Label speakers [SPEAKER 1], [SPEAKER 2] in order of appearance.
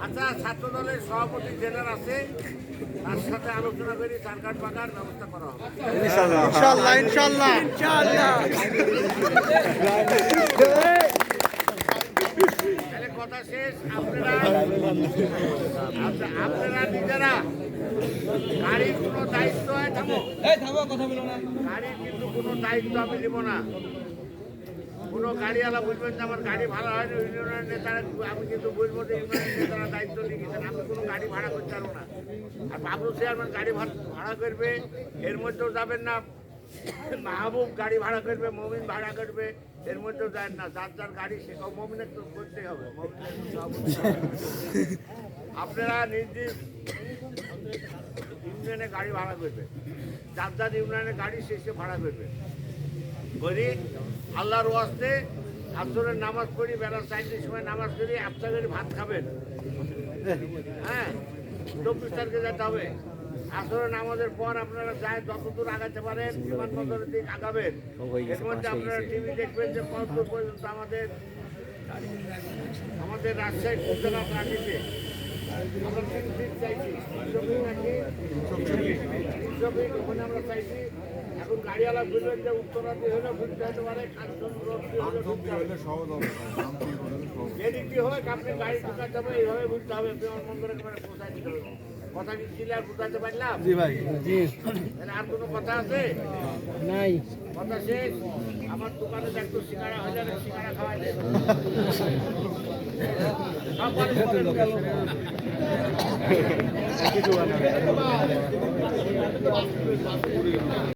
[SPEAKER 1] আচ্ছা, ছাত্র দলের সভাপতি জেনার আছে, তার সাথে আলোচনা করে চার কাঠ পাকার ব্যবস্থা করা হবে।
[SPEAKER 2] ইনশাআল্লাহ ইনশাআল্লাহ
[SPEAKER 1] তাহলে কথা শেষ। আপনারা নিজেরা গাড়ির কোনো দায়িত্ব গাড়ির কিন্তু কোনো দায়িত্ব আমি নেব না। কোনো গাড়িওয়ালা বুঝবেন যে আমার গাড়ি ভাড়া হয়নি, ইউনিয়নের নেতারা আমি কিন্তু বুঝবো যে ইউনিয়নের নেতারা দায়িত্ব লিখেছেন। আমি কোনো গাড়ি ভাড়া করতে পারবো না। আর বাবলু চেয়ারম্যান গাড়ি ভাড়া করবে, এর মধ্যেও যাবেন না। মাহবুব গাড়ি ভাড়া করবে, মমিন ভাড়া করবে, এর মধ্যেও যায় না। যার যার গাড়ি সেটাও মমিনের তো করতেই হবে। আপনারা নির্দিষ্ট ইউনিয়নে গাড়ি ভাড়া করবে, যার যার ইউনিয়নে গাড়ি শেষে ভাড়া করবে করি। আল্লাহর ওয়াস্তে আসরের নামাজ পড়ি, বেলা 4টার সময় নামাজ পড়ি, আফতার করে ভাত খাবেন। হ্যাঁ, 24 তারিখে যেতে হবে। আসরের নামাজের পর আপনারা যায় যতদূর আগাতে পারেন বিমানবন্দরের দিকে আগাবেন। এর মধ্যে আপনারা টিভি দেখবেন যে কতদূর পর্যন্ত আমাদের রাজশাহী উপজেলা প্রাণীতে আমরা 3 ফিট চাইছি, 300 ফিট নাকি 300 ফিট ওখানে আমরা চাইছি। এখন গাড়িওয়ালা বুঝবেন যে উত্তরাদি হলে ঘুরতে হতে পারে, যেদিকে হোক আপনি গাড়ি ঢুকাতে হবে, এইভাবে বুঝতে হবে, বিমানবন্দরে পৌঁছায় দিতে হবে। কথা কি ক্লিয়ার বুঝাতে পারলাম?
[SPEAKER 2] জি ভাই জি।
[SPEAKER 1] আর কোনো কথা আছে?
[SPEAKER 2] নাই।
[SPEAKER 1] কথা শেষ। আমার দোকানে একটু সিঙ্গারা হয়ে যাবে, সিঙ্গারা খাওয়াই দেবে।